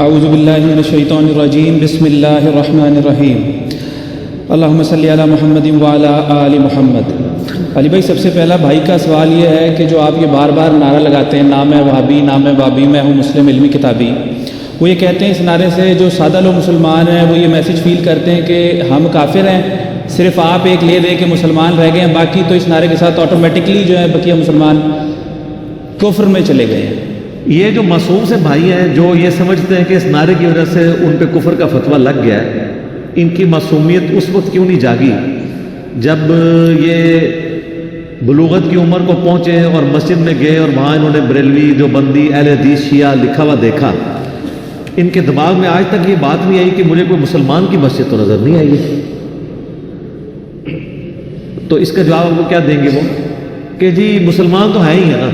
اعوذ باللہ من الشیطان الرجیم بسم اللہ الرحمن الرحیم اللہم صلی علی محمد وعلی آل محمد۔ علی بھائی، سب سے پہلا بھائی کا سوال یہ ہے کہ جو آپ یہ بار بار نعرہ لگاتے ہیں، نام ہے وہابی، نام ہے وہابی، میں ہوں مسلم علمی کتابی، وہ یہ کہتے ہیں اس نعرے سے جو سادہ لوگ مسلمان ہیں وہ یہ میسج فیل کرتے ہیں کہ ہم کافر ہیں، صرف آپ ایک لے دے کے مسلمان رہ گئے ہیں، باقی تو اس نعرے کے ساتھ آٹومیٹکلی جو ہے بقیہ مسلمان کفر میں چلے گئے ہیں۔ یہ جو معصوم سے بھائی ہیں جو یہ سمجھتے ہیں کہ اس نعرے کی وجہ سے ان پہ کفر کا فتویٰ لگ گیا ہے، ان کی معصومیت اس وقت کیوں نہیں جاگی جب یہ بلوغت کی عمر کو پہنچے اور مسجد میں گئے اور وہاں انہوں نے بریلوی، دیوبندی، اہل حدیث، شیعہ لکھا ہوا دیکھا؟ ان کے دماغ میں آج تک یہ بات نہیں آئی کہ مجھے کوئی مسلمان کی مسجد تو نظر نہیں آئی ہے۔ تو اس کا جواب وہ کیا دیں گے؟ وہ کہ جی مسلمان تو ہے ہی ہے نا۔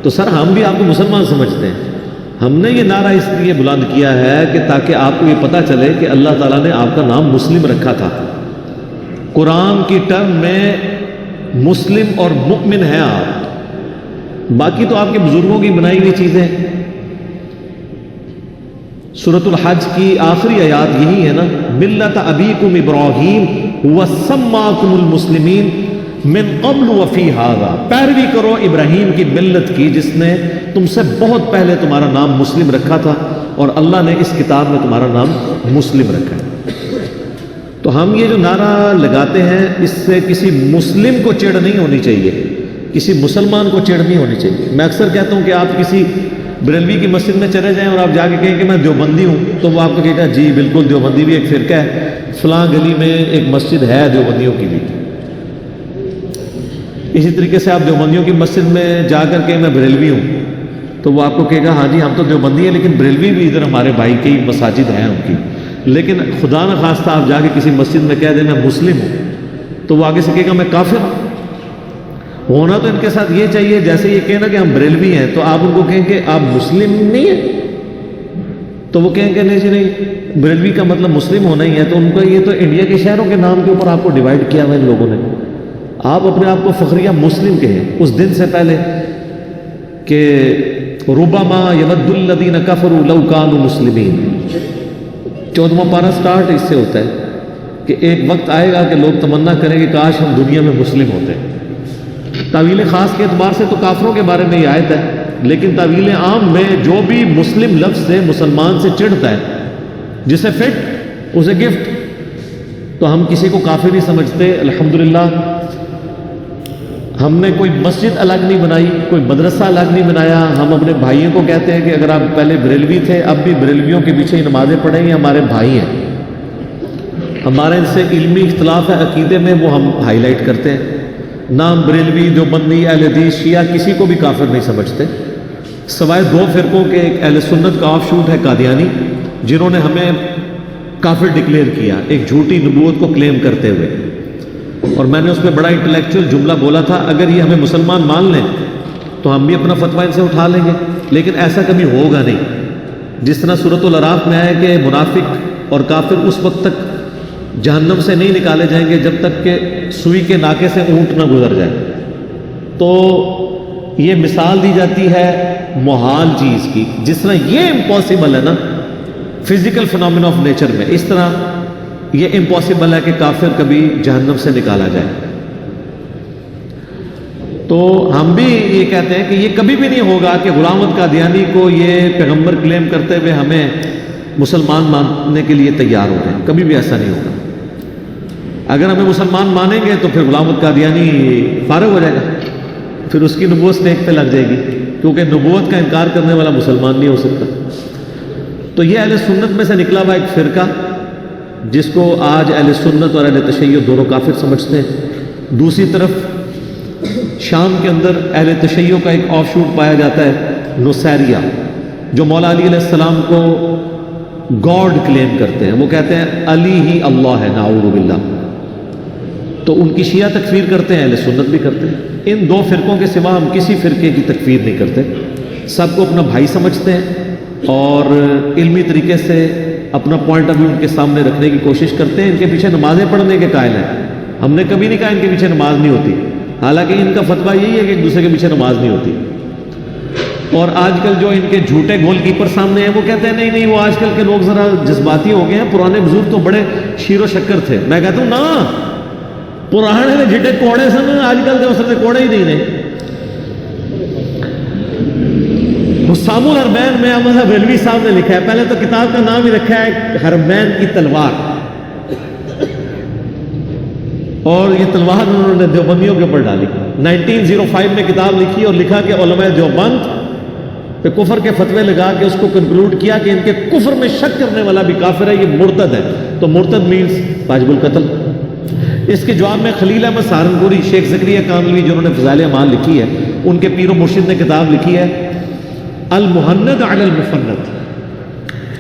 تو سر، ہم بھی آپ کو مسلمان سمجھتے ہیں۔ ہم نے یہ نعرہ اس لیے بلند کیا ہے کہ تاکہ آپ کو یہ پتہ چلے کہ اللہ تعالیٰ نے آپ کا نام مسلم رکھا تھا۔ قرآن کی ٹرم میں مسلم اور مؤمن ہیں آپ، باقی تو آپ کے بزرگوں کی بنائی ہوئی چیزیں۔ سورۃ الحج کی آخری آیات یہی ہے نا، ملت ابیکم ابراہیم وسماکم المسلمین من قبل وفی ھذا، پیروی کرو ابراہیم کی ملت کی جس نے تم سے بہت پہلے تمہارا نام مسلم رکھا تھا، اور اللہ نے اس کتاب میں تمہارا نام مسلم رکھا ہے۔ تو ہم یہ جو نعرہ لگاتے ہیں اس سے کسی مسلم کو چڑ نہیں ہونی چاہیے، کسی مسلمان کو چڑ نہیں ہونی چاہیے۔ میں اکثر کہتا ہوں کہ آپ کسی بریلوی کی مسجد میں چلے جائیں اور آپ جا کے کہیں کہ میں دیوبندی ہوں، تو وہ آپ کو کہے گا جی بالکل، دیوبندی بھی ایک فرقہ ہے، فلاں گلی میں ایک مسجد ہے دیوبندیوں کی بھی۔ اسی طریقے سے آپ دیوبندیوں کی مسجد میں جا کر کے میں بریلوی ہوں، تو وہ آپ کو کہے گا ہاں جی ہم تو دیوبندی ہیں، لیکن بریلوی بھی ادھر ہمارے بھائی کی مساجد ہیں ان کی۔ لیکن خدا نہ خواستہ آپ جا کے کسی مسجد میں کہہ دیں میں مسلم ہوں، تو وہ آگے سے کہے گا میں کافر ہوں۔ ہونا تو ان کے ساتھ یہ چاہیے جیسے یہ کہنا کہ ہم بریلوی ہیں تو آپ ان کو کہیں کہ آپ مسلم نہیں ہیں، تو وہ کہیں کہ نہیں جی نہیں، بریلوی کا مطلب مسلم ہونا ہی ہے۔ تو ان کو یہ تو انڈیا کے شہروں کے نام کے اوپر آپ کو ڈیوائڈ کیا ہوا ان لوگوں نے۔ آپ اپنے آپ کو فخریہ مسلم کہیں اس دن سے پہلے کہ ربما یود الذین کفروا لو کانوا مسلمین۔ 14واں پارہ سٹارٹ اس سے ہوتا ہے کہ ایک وقت آئے گا کہ لوگ تمنا کریں کہ کاش ہم دنیا میں مسلم ہوتے ہیں۔ تعویل خاص کے اعتبار سے تو کافروں کے بارے میں یہ آیت ہے، لیکن تعویل عام میں جو بھی مسلم لفظ سے مسلمان سے چڑھتا ہے، جسے فٹ اسے گفٹ، تو ہم کسی کو کافر نہیں سمجھتے۔ الحمدللہ ہم نے کوئی مسجد الگ نہیں بنائی، کوئی مدرسہ الگ نہیں بنایا۔ ہم اپنے بھائیوں کو کہتے ہیں کہ اگر آپ پہلے بریلوی تھے اب بھی بریلویوں کے پیچھے نمازیں پڑھیں، یہ ہمارے بھائی ہیں۔ ہمارے ان سے علمی اختلاف ہے عقیدے میں، وہ ہم ہائی لائٹ کرتے ہیں۔ نام بریلوی، دیوبندی، اہل حدیث، شیعہ کسی کو بھی کافر نہیں سمجھتے، سوائے دو فرقوں کے۔ ایک اہل سنت کا آف شوٹ ہے قادیانی، جنہوں نے ہمیں کافر ڈکلیئر کیا ایک جھوٹی نبوت کو کلیم کرتے ہوئے، اور میں نے اس پہ بڑا انٹلیکچوئل جملہ بولا تھا، اگر یہ ہمیں مسلمان مان لیں تو ہم بھی اپنا فتویٰ ان سے اٹھا لیں گے، لیکن ایسا کبھی ہوگا نہیں۔ جس طرح سورۃ الاعراف میں ہے کہ منافق اور کافر اس وقت تک جہنم سے نہیں نکالے جائیں گے جب تک کہ سوئی کے ناکے سے اونٹ نہ گزر جائے۔ تو یہ مثال دی جاتی ہے محال چیز کی، جس طرح یہ امپاسبل ہے نا فزیکل فنامنا آف نیچر میں، اس طرح یہ امپاسبل ہے کہ کافر کبھی جہنم سے نکالا جائے۔ تو ہم بھی یہ کہتے ہیں کہ یہ کبھی بھی نہیں ہوگا کہ غلام احمد قادیانی کو یہ پیغمبر کلیم کرتے ہوئے ہمیں مسلمان ماننے کے لیے تیار ہو جائیں، کبھی بھی ایسا نہیں ہوگا۔ اگر ہمیں مسلمان مانیں گے تو پھر غلام احمد قادیانی فارغ ہو جائے گا، پھر اس کی نبوت نیک پہ لگ جائے گی، کیونکہ نبوت کا انکار کرنے والا مسلمان نہیں ہو سکتا۔ تو یہ اہل سنت میں سے نکلا ہوا ایک فرقہ جس کو آج اہل سنت اور اہل تشیع دونوں کافر سمجھتے ہیں۔ دوسری طرف شام کے اندر اہل تشیع کا ایک آف شوٹ پایا جاتا ہے نصیریہ، جو مولا علی علیہ السلام کو گاڈ کلیم کرتے ہیں۔ وہ کہتے ہیں علی ہی اللہ ہے، نعوذ باللہ۔ تو ان کی شیعہ تکفیر کرتے ہیں، اہل سنت بھی کرتے ہیں۔ ان دو فرقوں کے سوا ہم کسی فرقے کی تکفیر نہیں کرتے، سب کو اپنا بھائی سمجھتے ہیں اور علمی طریقے سے اپنا پوائنٹ آف ویو ان کے سامنے رکھنے کی کوشش کرتے ہیں۔ ان کے پیچھے نمازیں پڑھنے کے قائل ہیں، ہم نے کبھی نہیں کہا ان کے پیچھے نماز نہیں ہوتی، حالانکہ ان کا فتویٰ یہی ہے کہ ایک دوسرے کے پیچھے نماز نہیں ہوتی۔ اور آج کل جو ان کے جھوٹے گول کیپر سامنے ہیں وہ کہتے ہیں نہیں نہیں وہ آج کل کے لوگ ذرا جذباتی ہو گئے ہیں، پرانے بزرگ تو بڑے شیر و شکر تھے. میں کہتا ہوں نا، پرانے نے جھٹے کوڑے سن، آج کل کے اسے کوڑے ہی نہیں نے. حسام الحرمین میں احمد بریلوی صاحب نے لکھا ہے، پہلے تو کتاب کا نام ہی رکھا ہے حرمین کی تلوار، اور یہ تلوار انہوں نے دیوبندیوں کے اوپر ڈالی. 1905 میں کتاب لکھی اور لکھا کہ علماء دیوبند پہ کفر کے فتوے لگا کے اس کو کنکلوڈ کیا کہ ان کے کفر میں شک کرنے والا بھی کافر ہے، یہ مرتد ہے. تو مرتد مینز واجب القتل. اس کے جواب میں خلیل احمد سہارنپوری، شیخ زکریا کاملوی جنہوں نے فضائل اعمال لکھی ہے، ان کے پیر و مرشد نے کتاب لکھی ہے المہند علی المفند.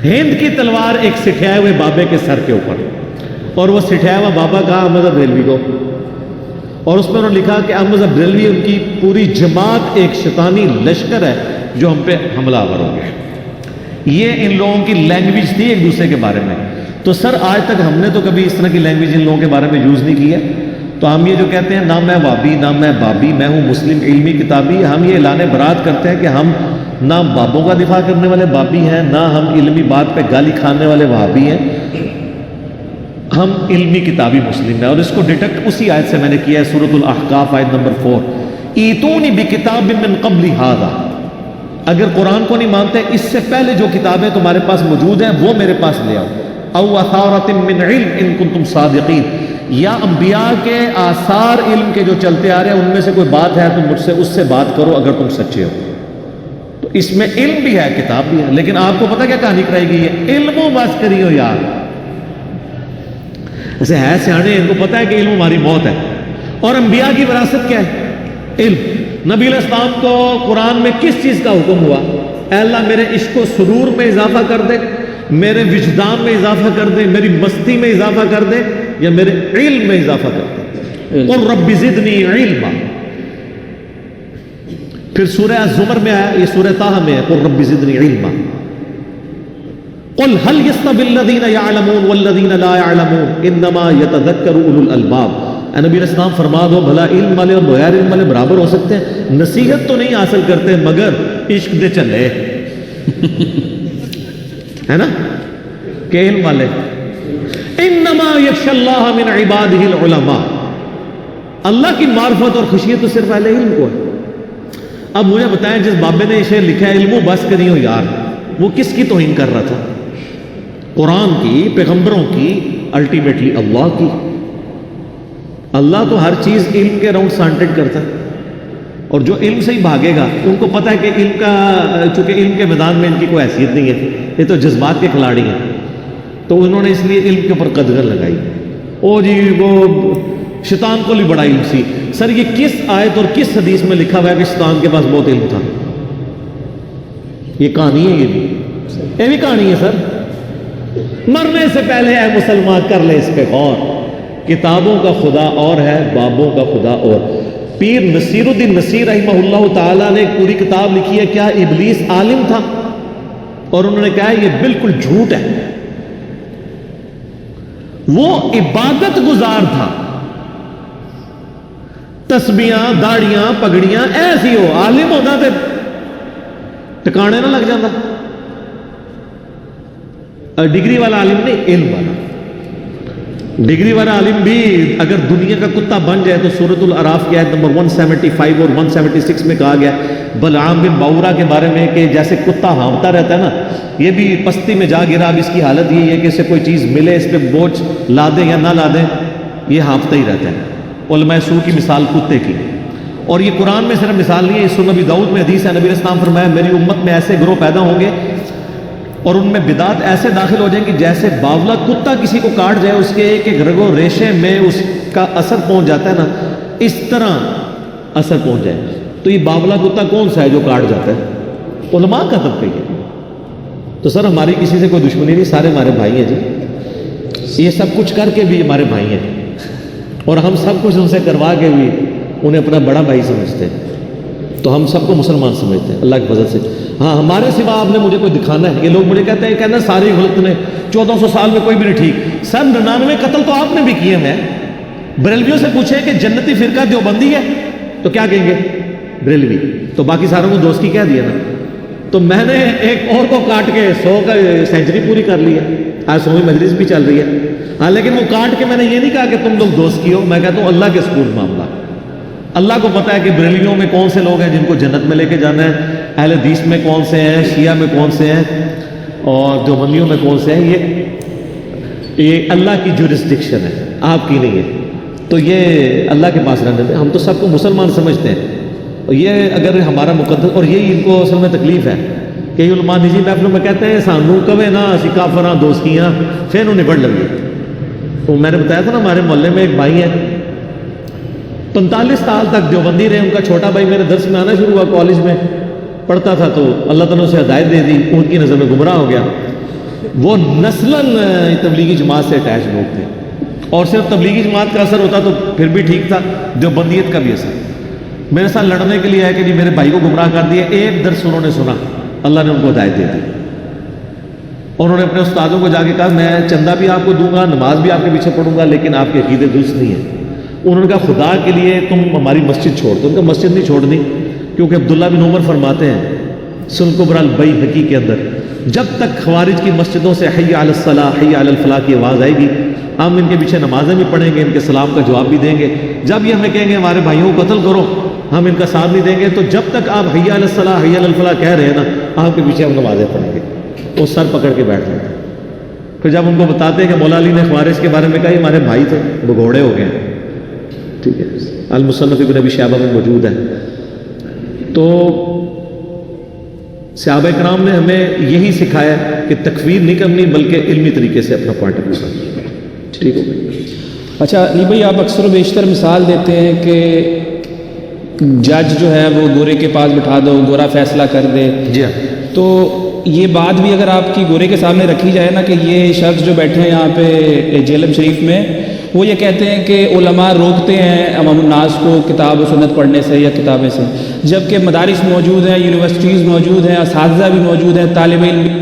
ہند کی تلوار ایک سٹھائے ہوئے بابے کے سر کے اوپر، اور وہ سٹھایا ہوا بابا کہا احمد بریلوی کو، اور اس میں انہوں نے لکھا کہ احمد بریلوی ان کی پوری جماعت ایک شیطانی لشکر ہے جو ہم پہ حملہ آور ہو گیا. یہ ان لوگوں کی لینگویج تھی ایک دوسرے کے بارے میں. تو سر آج تک ہم نے تو کبھی اس طرح کی لینگویج ان لوگوں کے بارے میں یوز نہیں کی ہے. تو ہم یہ جو کہتے ہیں نہ میں وابی نہ میں بابی، میں ہوں مسلم علمی کتابی، ہم یہ اعلان برات کرتے ہیں کہ ہم نہ بابوں کا دفاع کرنے والے بابی ہیں، نہ ہم علمی بات پہ گالی کھانے والے وہابی ہیں، ہم علمی کتابی مسلم ہیں. اور اس کو ڈیٹیکٹ اسی آیت سے میں نے کیا ہے، سورۃ الاحقاف آیت نمبر 4، ایتونی بکتاب من قبل ھذا. اگر قرآن کو نہیں مانتے، اس سے پہلے جو کتابیں تمہارے پاس موجود ہیں وہ میرے پاس لے آؤ. او اثارۃ من علم ان کنتم صادقین، یا انبیاء کے آثار علم کے جو چلتے آ رہے ہیں ان میں سے کوئی بات ہے تو مجھ سے اس سے بات کرو اگر تم سچے ہو. تو اس میں علم بھی ہے کتاب بھی ہے، لیکن آپ کو پتہ کیا کہانی کرائی گئی ہے؟ علم و بس کری ہو یار. ایسے ہے سیانے، ان کو پتہ ہے کہ علم ہماری موت ہے. اور انبیاء کی وراثت کیا ہے؟ علم. نبی علیہ السلام کو قرآن میں کس چیز کا حکم ہوا؟ اے اللہ میرے عشق و سرور میں اضافہ کر دے، میرے وجدان میں اضافہ کر دے، میری مستی میں اضافہ کر دے، یا میرے علم میں اضافہ کر دے. قل رب زدنی علما. پھر سورہ الزمر میں آیا، یہ سورہ طٰہٰ میں ہے، قل رب زدنی علما. قل هل يستوي الذين يعلمون والذين لا يعلمون انما يتذكر اولو الالباب. اے نبی علیہ السلام فرما دو بھلا علم والے اور بغیر علم والے برابر ہو سکتے ہیں؟ نصیحت تو نہیں حاصل کرتے مگر عشق دے چلے ہے نا کہ علم والے. انما یخشی اللہ من عبادہ العلماء. اللہ کی معرفت اور خشیت تو صرف اہل علم کو ہے. اب مجھے بتائیں جس بابے نے یہ شعر لکھا ہے علم و بس کری ہو یار، وہ کس کی توہین کر رہا تھا؟ قرآن کی، پیغمبروں کی، الٹیمیٹلی اللہ کی. اللہ تو ہر چیز علم کے راؤنڈ سانٹیڈ کرتا ہے، اور جو علم سے ہی بھاگے گا ان کو پتہ ہے کہ علم کا، چونکہ علم کے میدان میں ان کی کوئی حیثیت نہیں ہے، یہ تو جذبات کے کھلاڑی ہیں، تو انہوں نے اس لیے علم کے اوپر قدغن لگائی. او جی وہ شیطان کو بھی بڑا علم سی. سر یہ کس آیت اور کس حدیث میں لکھا ہوا ہے کہ شیطان کے پاس بہت علم تھا؟ یہ کہانی ہے، یہ بھی کہانی ہے سر. مرنے سے پہلے اے مسلمان کر لے اس پہ غور. کتابوں کا خدا اور ہے، بابوں کا خدا اور. پیر نصیر الدین نصیر رحمہ اللہ تعالیٰ نے ایک پوری کتاب لکھی ہے، کیا ابلیس عالم تھا؟ اور انہوں نے کہا ہے یہ بالکل جھوٹ ہے. وہ عبادت گزار تھا، تسبیحاں، داڑیاں، پگڑیاں ایسی ہو، عالم ہوتا تھے ٹکانے نہ لگ جاتا. ڈگری والا عالم نہیں، علم والا. ڈگری والا عالم بھی اگر دنیا کا کتا بن جائے تو سورۃ الاعراف کی آیت نمبر 175 اور 176 میں کہا گیا بلعام بن باورا کے بارے میں کہ جیسے کتا ہانپتا رہتا ہے نا، یہ بھی پستی میں جا گرا. اب اس کی حالت یہ ہے کہ اسے کوئی چیز ملے، اس پہ بوجھ لا دیں یا نہ لا دیں، یہ ہانپتا ہی رہتا ہے. علماء سو کی مثال کتے کی. اور یہ قرآن میں صرف مثال نہیں ہے، سنن نبی داؤد میں حدیث ہے، نبی علیہ السلام فرمایا میری امت میں ایسے گروہ پیدا ہوں گے اور ان میں بدعات ایسے داخل ہو جائیں کہ جیسے باولا کتا کسی کو کاٹ جائے اس کے ایک ایک رگ و ریشے میں اس کا اثر پہنچ جاتا ہے نا، اس طرح اثر پہنچ جائے. تو یہ باولا کتا کون سا ہے جو کاٹ جاتا ہے؟ علماء کا طبقہ ہے. تو سر ہماری کسی سے کوئی دشمنی نہیں، سارے ہمارے بھائی ہیں جی. یہ سب کچھ کر کے بھی ہمارے بھائی ہیں، اور ہم سب کچھ ان سے کروا کے بھی انہیں اپنا بڑا بھائی سمجھتے ہیں. تو ہم سب کو مسلمان سمجھتے ہیں اللہ کی فضل سے. ہاں ہمارے سوا آپ نے مجھے کوئی دکھانا ہے. یہ لوگ مجھے کہتے ہیں کہنا سارے غلط نے، 1400 سال میں کوئی بھی نہیں ٹھیک. سر 99 قتل تو آپ نے بھی کیے ہیں. بریلویوں سے پوچھیں کہ جنتی فرقہ دیوبندی ہے تو کیا کہیں گے؟ بریلوی. تو باقی ساروں کو دوست کی کہہ دیا نا. تو میں نے ایک اور کو کاٹ کے 100 کا سینچری پوری کر لی ہے. آج 100ویں مجلس بھی چل رہی ہے. ہاں لیکن وہ کاٹ کے میں نے یہ نہیں کہا کہ تم لوگ دوست کی ہو. میں کہتا ہوں اللہ کے سپرد معاملہ. اللہ کو پتہ ہے کہ بریلویوں میں کون سے لوگ ہیں جن کو جنت میں لے کے جانا ہے, اہل حدیث میں کون سے ہیں, شیعہ میں کون سے ہیں, اور دیوبندیوں میں کون سے ہیں. یہ اللہ کی جورسڈکشن ہے, آپ کی نہیں ہے. تو یہ اللہ کے پاس رہنے دیں. ہم تو سب کو مسلمان سمجھتے ہیں, اور یہ اگر ہمارا مقدس, اور یہی ان کو اصل میں تکلیف ہے کہ علماء نجی محفلوں میں کہتے ہیں سانو کبے نا اسی کافراں دوستیاں پھر انہوں نبڑ لگی. تو میں نے بتایا تھا نا ہمارے محلے میں ایک بھائی ہیں 45 سال تک دیوبندی رہے. ان کا چھوٹا بھائی میرے درس میں آنا شروع ہوا, کالج میں پڑھتا تھا, تو اللہ تعالیٰ سے ہدایت دے دی, ان کی نظر میں گمراہ ہو گیا. وہ نسلاً تبلیغی جماعت سے اٹیچ لوگ تھے, اور صرف تبلیغی جماعت کا اثر ہوتا تو پھر بھی ٹھیک تھا, دیوبندیت کا بھی اثر. میرے ساتھ لڑنے کے لیے ہے کہ جی میرے بھائی کو گمراہ کر دیا. ایک درس انہوں نے سنا, اللہ نے ان کو ہدایت دے دی. انہوں نے اپنے استادوں کو جا کے کہا میں چندہ بھی آپ کو دوں گا, نماز بھی آپ کے پیچھے پڑھوں گا, لیکن آپ کے عقیدے درست نہیں ہیں. انہوں نے کہا خدا کے لیے تم ہماری مسجد چھوڑ دو. ان کا مسجد نہیں چھوڑنی, کیونکہ عبداللہ بن عمر فرماتے ہیں سنن کبری البیہقی کے اندر, جب تک خوارج کی مسجدوں سے حی علی الصلاح حی علی الفلاح کی آواز آئے گی, ہم ان کے پیچھے نمازیں بھی پڑھیں گے, ان کے سلام کا جواب بھی دیں گے. جب یہ ہمیں کہیں گے ہمارے بھائیوں کو قتل کرو, ہم ان کا ساتھ نہیں دیں گے. تو جب تک آپ حی علی الصلاح حی علی الفلاح کہہ رہے ہیں نا, آپ کے پیچھے ہم نمازیں پڑھیں گے. وہ سر پکڑ کے بیٹھ جاتے ہیں. پھر جب ان کو بتاتے ہیں کہ مولا علی نے خوارج کے بارے میں کہا یہ ہمارے بھائی تھے, وہ گھوڑے ہو گئے. ٹھیک ہے, المصنف ابن ابی شیبہ میں موجود ہے. تو صحابہ کرام نے ہمیں یہی سکھایا کہ تکفیر نہیں کرنی, بلکہ علمی طریقے سے اپنا پوائنٹ آف ویو کرنا. ٹھیک ہو گئی. اچھا علی بھائی, آپ اکثر و بیشتر مثال دیتے ہیں کہ جج جو ہے وہ گورے کے پاس بٹھا دو, گورا فیصلہ کر دے. جی ہاں. تو یہ بات بھی اگر آپ کی گورے کے سامنے رکھی جائے نا کہ یہ شخص جو بیٹھے ہیں یہاں پہ جہلم شریف میں, وہ یہ کہتے ہیں کہ علماء روکتے ہیں عوام الناس کو کتاب و سنت پڑھنے سے یا کتابیں سے, جبکہ مدارس موجود ہیں, یونیورسٹیز موجود ہیں, اساتذہ بھی موجود ہیں, طالب علم